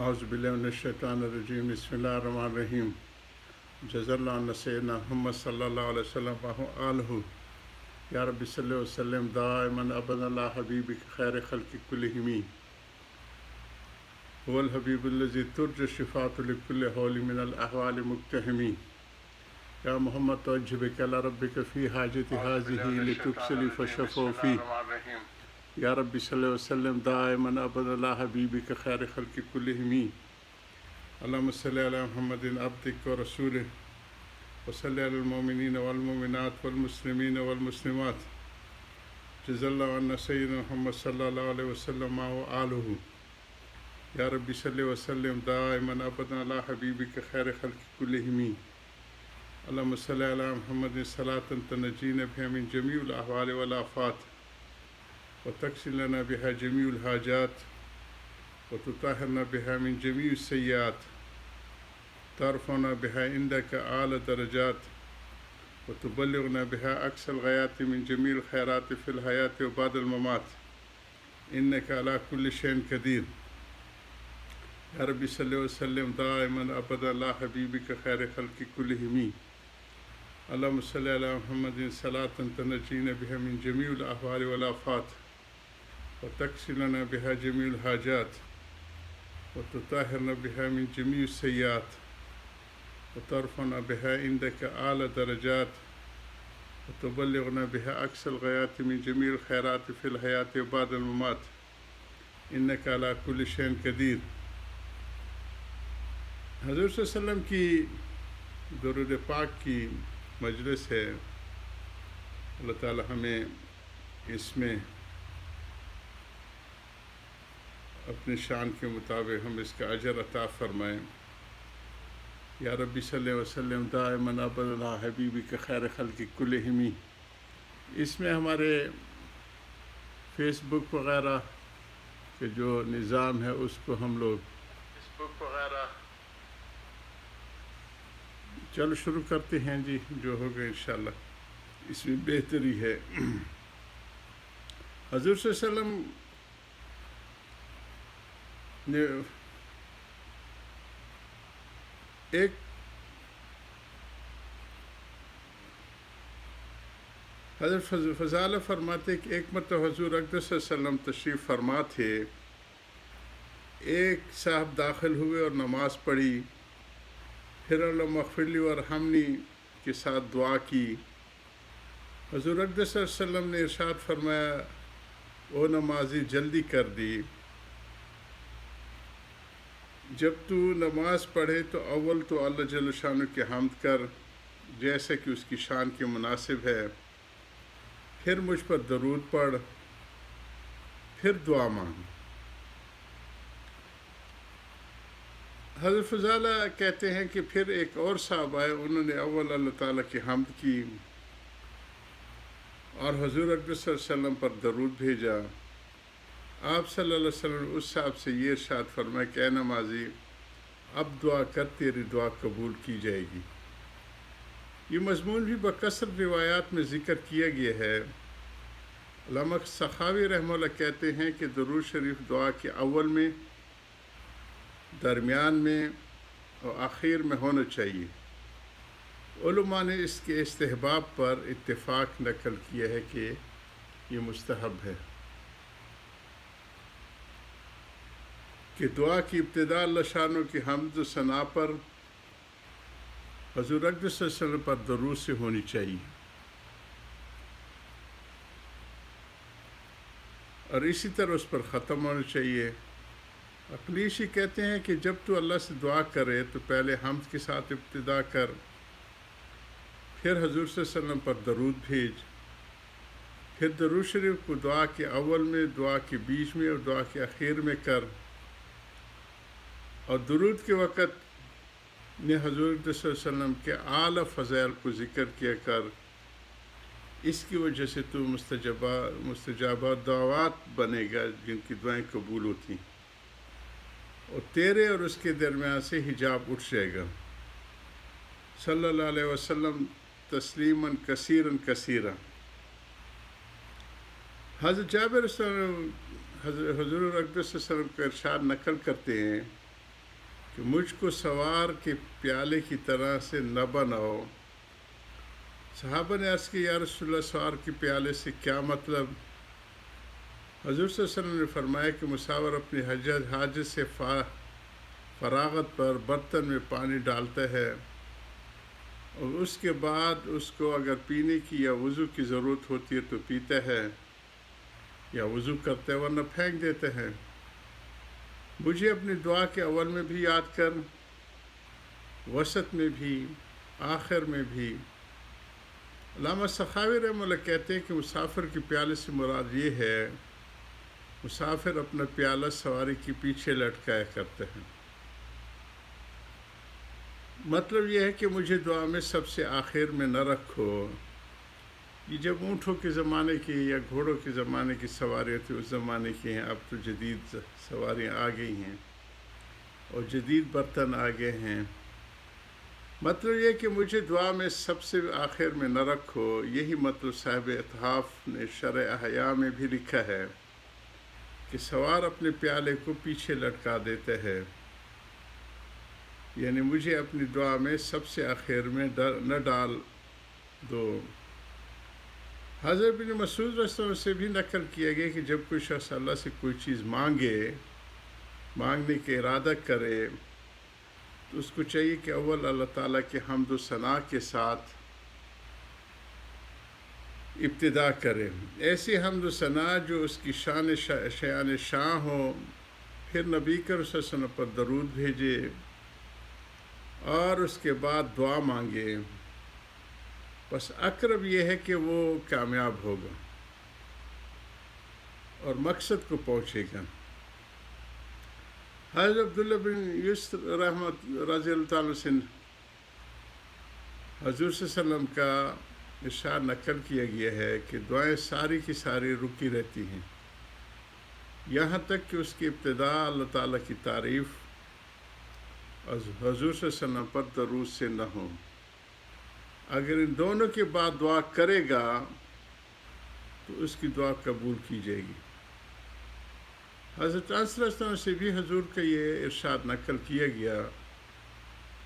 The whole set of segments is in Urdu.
اعوذ باللہ من الشیطان الرجیم بسم اللہ الرحمن الرحیم جزا اللہ عنا سیدنا محمد صلی اللہ علیہ وسلم آلہ یا رب صلی وسلم دائما ابدا علی حبیبک خیر خلق کلہم هو الحبیب الذی ترجى الشفاعة لكل حول من الاحوال مقتحم یا محمد توجہ بک الی ربک فی حاجت هذه لتکسلی فشفوا فی یا رب صلی وسلم دائما ابدا علی حبیبک خیر خلق کلہم اللہم صلی علی محمد عبدک و رسولک وصلی علی المؤمنین والمؤمنات والمسلمین والمسلمات جزا اللہ عنا سیدنا محمد صلی اللہ علیہ وسلم وآلہ یا رب صلی وسلم دائما ابدا علی حبیبک خیر خلق کلہم اللہم صلی علی محمد صلاة تنجینا بها من جمیع الاحوال والآفات وتكسر لنا بها جميع الحاجات وتطهرنا بها من جميع السيئات ترفعنا بها عندك أعلى درجات وتبلغنا بها أقصى الغايات من جميع الخيرات في الحياة وبعد الممات إنك على كل شيء قدير يا رب صل وسلم دائما أبدا على حبيبك خير خلق كلهم اللهم صل على محمد صلاة تنجينا بها من جميع الأحوال والآفات وتكسر لنا بها جميع الحاجات وتطهرنا بها من جميع السيئات وترفعنا بها عندك أعلى درجات وتبلغنا بها أقصى الغايات من جميع الخيرات في الحياة وبعد الممات إنك على كل شيء قدير. حضور صلی اللہ علیہ وسلم کی درود پاک کی مجلس ہے. اللہ تعالی ہمیں اس میں اپنی شان کے مطابق ہم اس کا اجر عطا فرمائیں. یا ربی صلی وسلم دائما ابدا علی حبیبک خیر خلق کلہم. اس میں ہمارے فیس بک وغیرہ کے جو نظام ہے اس کو ہم لوگ چلو شروع کرتے ہیں جی. جو ہوگا انشاءاللہ اس میں بہتری ہے. حضور صلی اللہ علیہ وسلم نے ایک حضرت فضالہ فرماتے کہ ایک مرتبہ حضور اقدس صلی اللہ علیہ وسلم تشریف فرما تھے. ایک صاحب داخل ہوئے اور نماز پڑھی، پھر اللہم اغفر لی وارحمنی کے ساتھ دعا کی. حضور اقدس صلی اللہ علیہ وسلم نے ارشاد فرمایا او نمازی جلدی کر دی، جب تو نماز پڑھے تو اول تو اللہ جل شانہ کی حمد کر جیسے کہ اس کی شان کے مناسب ہے، پھر مجھ پر درود پڑھ، پھر دعا مانگ. حضرت فضالہ کہتے ہیں کہ پھر ایک اور صاحب آئے، انہوں نے اول اللہ تعالیٰ کی حمد کی اور حضور اقدس صلی اللہ علیہ وسلم پر درود بھیجا. آپ صلی اللہ علیہ وسلم نے اس صاحب سے یہ ارشاد فرمایا کہ اے نمازی اب دعا کر، تیری دعا قبول کی جائے گی. یہ مضمون بھی بکثرت روایات میں ذکر کیا گیا ہے. علامہ سخاوی رحمہ اللہ کہتے ہیں کہ درود شریف دعا کے اول میں، درمیان میں اور آخر میں ہونا چاہیے. علماء نے اس کے استحباب پر اتفاق نقل کیا ہے کہ یہ مستحب ہے کہ دعا کی ابتدا اللہ شانوں کی حمد و ثنا پر حضور اقدس صلی اللہ علیہ وسلم پر درود سے ہونی چاہیے، اور اسی طرح اس پر ختم ہونا چاہیے. اقلیشی کہتے ہیں کہ جب تو اللہ سے دعا کرے تو پہلے حمد کے ساتھ ابتدا کر، پھر حضور صلی اللہ علیہ وسلم پر درود بھیج، پھر درود شریف کو دعا کے اول میں، دعا کے بیچ میں اور دعا کے اخیر میں کر، اور درود کے وقت نے حضور صلی اللہ علیہ وسلم کے اعلیٰ فضائل کو ذکر کیا کر. اس کی وجہ سے تو مستجابہ دعوات بنے گا جن کی دعائیں قبول ہوتی ہیں، اور تیرے اور اس کے درمیان سے حجاب اٹھ جائے گا. صلی اللہ علیہ وسلم تسلیماً کثیراً کثیراً. حضرت جابر حضور اقدس صلی اللہ علیہ وسلم کا ارشاد نقل کرتے ہیں کہ مجھ کو سوار کے پیالے کی طرح سے نہ بناؤ۔ صحابہ نے عرض کی یا رسول اللہ سوار کے پیالے سے کیا مطلب؟ حضور صلی اللہ علیہ وسلم نے فرمایا کہ مسافر اپنی حاجت سے فراغت پر برتن میں پانی ڈالتا ہے اور اس کے بعد اس کو اگر پینے کی یا وضو کی ضرورت ہوتی ہے تو پیتا ہے یا وضو کرتا ہے، ورنہ پھینک دیتا ہے۔ مجھے اپنی دعا کے اول میں بھی یاد کر، وسط میں بھی، آخر میں بھی۔ علامہ سخاوی رحمہ اللہ کہتے ہیں کہ مسافر کے پیالے سے مراد یہ ہے، مسافر اپنا پیالہ سواری کے پیچھے لٹکایا کرتے ہیں۔ مطلب یہ ہے کہ مجھے دعا میں سب سے آخر میں نہ رکھو۔ یہ جب اونٹوں کے زمانے کی یا گھوڑوں کے زمانے کی سواریاں تھی اس زمانے کی ہیں، اب تو جدید سواریاں آ گئی ہیں اور جدید برتن آ گئے ہیں۔ مطلب یہ کہ مجھے دعا میں سب سے آخر میں نہ رکھو۔ یہی مطلب صاحب اتحاف نے شرح احیاء میں بھی لکھا ہے کہ سوار اپنے پیالے کو پیچھے لٹکا دیتا ہے، یعنی مجھے اپنی دعا میں سب سے آخر میں نہ ڈال دو۔ حضرت بن مسعود رضی اللہ عنہ سے بھی نقل کیا گیا کہ جب کوئی شخص اللہ سے کوئی چیز مانگنے کا ارادہ کرے تو اس کو چاہیے کہ اول اللہ تعالیٰ کے حمد و ثنا کے ساتھ ابتدا کرے، ایسی حمد و ثنا جو اس کی شان شاں ہو، پھر نبی کریم صلی اللہ علیہ وسلم پر درود بھیجے اور اس کے بعد دعا مانگے۔ بس اقرب یہ ہے کہ وہ کامیاب ہوگا اور مقصد کو پہنچے گا۔ حضرت عبداللہ بن یوسف رحمت رضی اللہ تعالیٰ سے حضور صلی اللہ علیہ وسلم کا ارشاد نقل کیا گیا ہے کہ دعائیں ساری کی ساری رکی رہتی ہیں یہاں تک کہ اس کی ابتدا اللہ تعالیٰ کی تعریف اور حضور صلی اللہ علیہ وسلم پر درود سے نہ ہو۔ اگر ان دونوں کے بعد دعا کرے گا تو اس کی دعا قبول کی جائے گی۔ حضرت انس رضی اللہ عنہ سے بھی حضور کا یہ ارشاد نقل کیا گیا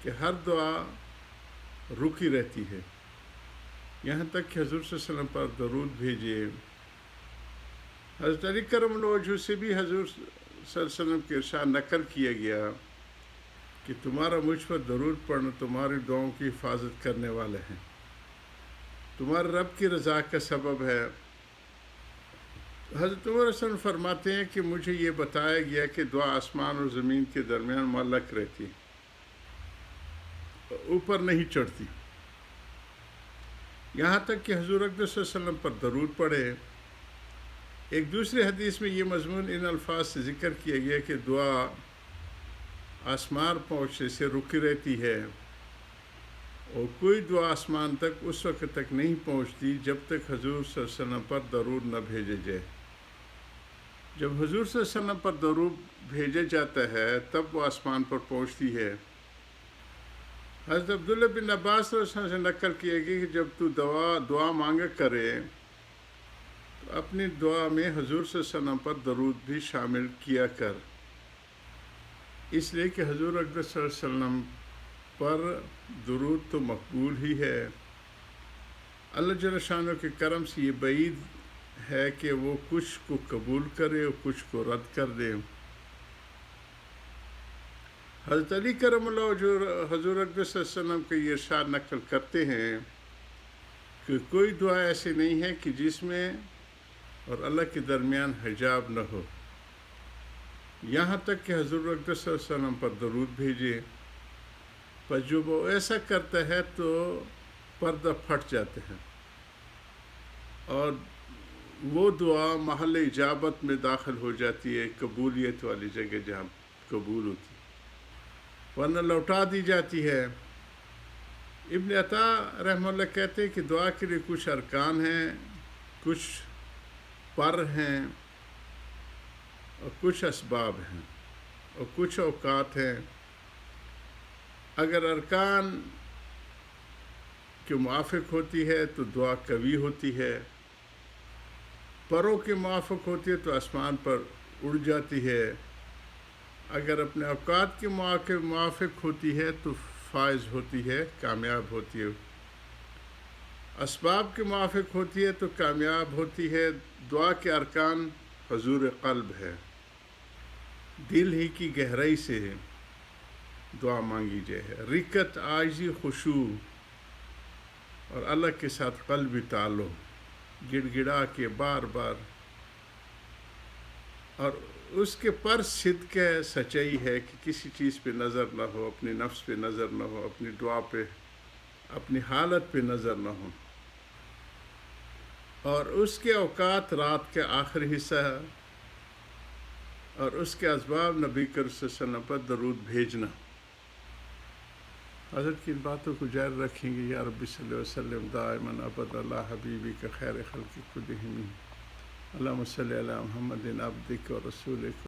کہ ہر دعا رکی رہتی ہے یہاں تک کہ حضور صلی اللہ علیہ وسلم پر درود بھیجے۔ حضرت علی کرم اللہ وجہہ سے بھی حضور صلی اللہ علیہ وسلم کے ارشاد نقل کیا گیا کہ تمہارا مجھ پر درود پڑھنا تمہاری دعاؤں کی حفاظت کرنے والے ہیں، تمہارے رب کی رضا کا سبب ہے۔ حضرت عمر حسن فرماتے ہیں کہ مجھے یہ بتایا گیا کہ دعا آسمان اور زمین کے درمیان معلق رہتی، اوپر نہیں چڑھتی، یہاں تک کہ حضور اقدس صلی اللہ علیہ وسلم پر درود پڑھے۔ ایک دوسرے حدیث میں یہ مضمون ان الفاظ سے ذکر کیا گیا کہ دعا آسمان پہنچنے سے رکی رہتی ہے اور کوئی دعا آسمان تک اس وقت تک نہیں پہنچتی جب تک حضور صلی اللہ علیہ وسلم پر درود نہ بھیجے جائے۔ جب حضور صلی اللہ علیہ وسلم پر درود بھیجا جاتا ہے تب وہ آسمان پر پہنچتی ہے۔ حضرت عبداللہ بن عباس رضی اللہ عنہ سے نقل کیا گیا کہ جب تو دعا مانگا کرے تو اپنی دعا میں حضور صلی اللہ علیہ وسلم پر درود بھی شامل کیا کر، اس لیے کہ حضور اقدس صلی اللہ علیہ وسلم پر درود تو مقبول ہی ہے۔ اللہ جل شانہ کے کرم سے یہ بعید ہے کہ وہ کچھ کو قبول کرے اور کچھ کو رد کر دے۔ حضرت علی کرم اللہ جو حضور اقدس صلی اللہ علیہ وسلم کا یہ ارشاد نقل کرتے ہیں کہ کوئی دعا ایسی نہیں ہے کہ جس میں اور اللہ کے درمیان حجاب نہ ہو، یہاں تک کہ حضور اقدس صلی اللہ علیہ وسلم پر درود بھیجے، پر جو وہ ایسا کرتا ہے تو پردہ پھٹ جاتے ہیں اور وہ دعا محل اجابت میں داخل ہو جاتی ہے، قبولیت والی جگہ جہاں قبول ہوتی ہے، ورنہ لوٹا دی جاتی ہے۔ ابن عطا رحمہ اللہ کہتے ہیں کہ دعا کے لیے کچھ ارکان ہیں، کچھ پر ہیں اور کچھ اسباب ہیں اور کچھ اوقات ہیں۔ اگر ارکان کے موافق ہوتی ہے تو دعا قوی ہوتی ہے، پروں کے موافق ہوتی ہے تو آسمان پر اڑ جاتی ہے، اگر اپنے اوقات کے موافق ہوتی ہے تو فائز ہوتی ہے، کامیاب ہوتی ہے، اسباب کے موافق ہوتی ہے تو کامیاب ہوتی ہے۔ دعا کے ارکان حضور قلب ہے، دل ہی کی گہرائی سے دعا مانگی جائے، رکت، عاجزی، خشوع اور اللہ کے ساتھ قلبی تعلق، گڑ گڑا کے بار بار، اور اس کے پر صدق ہے، سچائی ہے کہ کسی چیز پہ نظر نہ ہو، اپنے نفس پہ نظر نہ ہو، اپنی دعا پہ، اپنی حالت پہ نظر نہ ہو، اور اس کے اوقات رات کے آخری حصہ ہے، اور اس کے اسباب نبی کریم صلی اللہ علیہ وسلم پر درود بھیجنا۔ حضرت کی ان باتوں کو جاری رکھیں گے۔ یا رب صلی اللہ علیہ وسلم دائماً ابدا علی حبیبک خیر خلق کلہم، اللہم صلی علی محمد عبدک و رسولک